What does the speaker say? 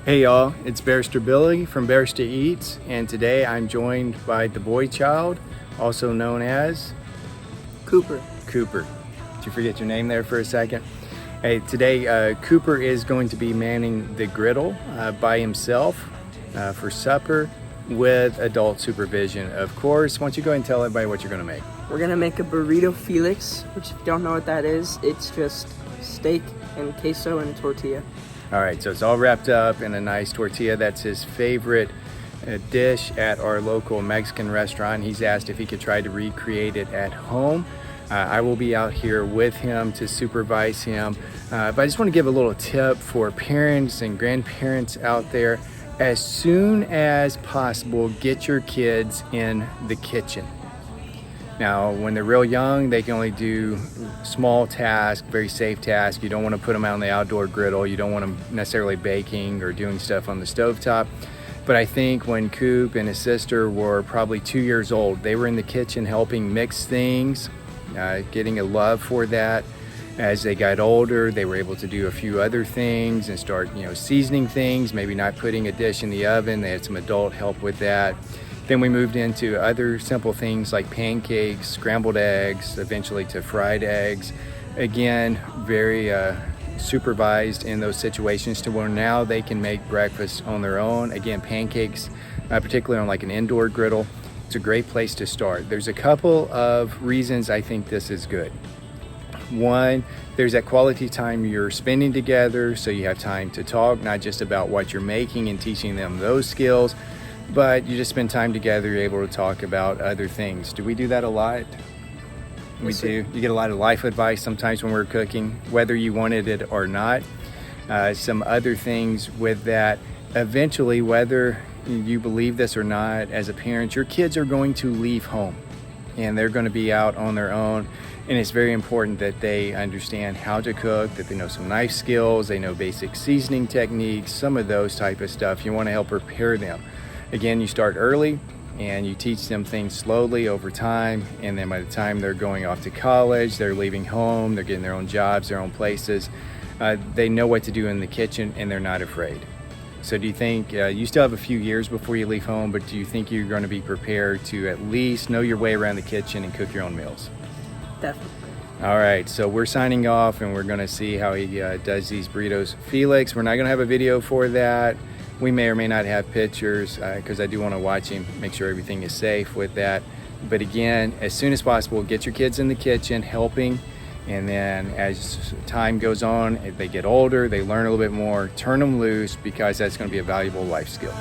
Hey y'all, it's Barrister Billy from Barrister Eats, and today I'm joined by the boy child, also known as Cooper. Cooper. Did you forget your name there for a second? Hey, today Cooper is going to be manning the griddle by himself for supper with adult supervision, of course. Why don't you go ahead and tell everybody what you're going to make? We're gonna make a burrito Felix, which if you don't know what that is, it's just steak and queso and tortilla. All right, so it's all wrapped up in a nice tortilla. That's his favorite dish at our local Mexican restaurant. He's asked if he could try to recreate it at home. I will be out here with him to supervise him. But I just want to give a little tip for parents and grandparents out there. As soon as possible, get your kids in the kitchen. Now, when they're real young, they can only do small tasks, very safe tasks. You don't want to put them out on the outdoor griddle. You don't want them necessarily baking or doing stuff on the stovetop. But I think when Coop and his sister were probably 2 years old, they were in the kitchen helping mix things, getting a love for that. As they got older, they were able to do a few other things and start, seasoning things, maybe not putting a dish in the oven. They had some adult help with that. Then we moved into other simple things like pancakes, scrambled eggs, eventually to fried eggs. Again, very supervised in those situations to where now they can make breakfast on their own. Again, pancakes, particularly on like an indoor griddle, it's a great place to start. There's a couple of reasons I think this is good. One, there's that quality time you're spending together, so you have time to talk, not just about what you're making and teaching them those skills, but you just spend time together, you're able to talk about other things. Do we do that a lot? We do. You get a lot of life advice sometimes when we're cooking, whether you wanted it or not. Some other things with that. Eventually, whether you believe this or not, as a parent, your kids are going to leave home and they're going to be out on their own. And it's very important that they understand how to cook, that they know some knife skills, they know basic seasoning techniques, some of those type of stuff. You want to help prepare them. Again, you start early and you teach them things slowly over time, and then by the time they're going off to college, they're leaving home, they're getting their own jobs, their own places, they know what to do in the kitchen and they're not afraid. So do you think, you still have a few years before you leave home, but do you think you're going to be prepared to at least know your way around the kitchen and cook your own meals? Definitely. All right, so we're signing off and we're going to see how he does these burritos Felix. We're not going to have a video for that. We may or may not have pictures because I do want to watch him, make sure everything is safe with that. But again, as soon as possible, get your kids in the kitchen helping. And then as time goes on, if they get older, they learn a little bit more, turn them loose, because that's going to be a valuable life skill.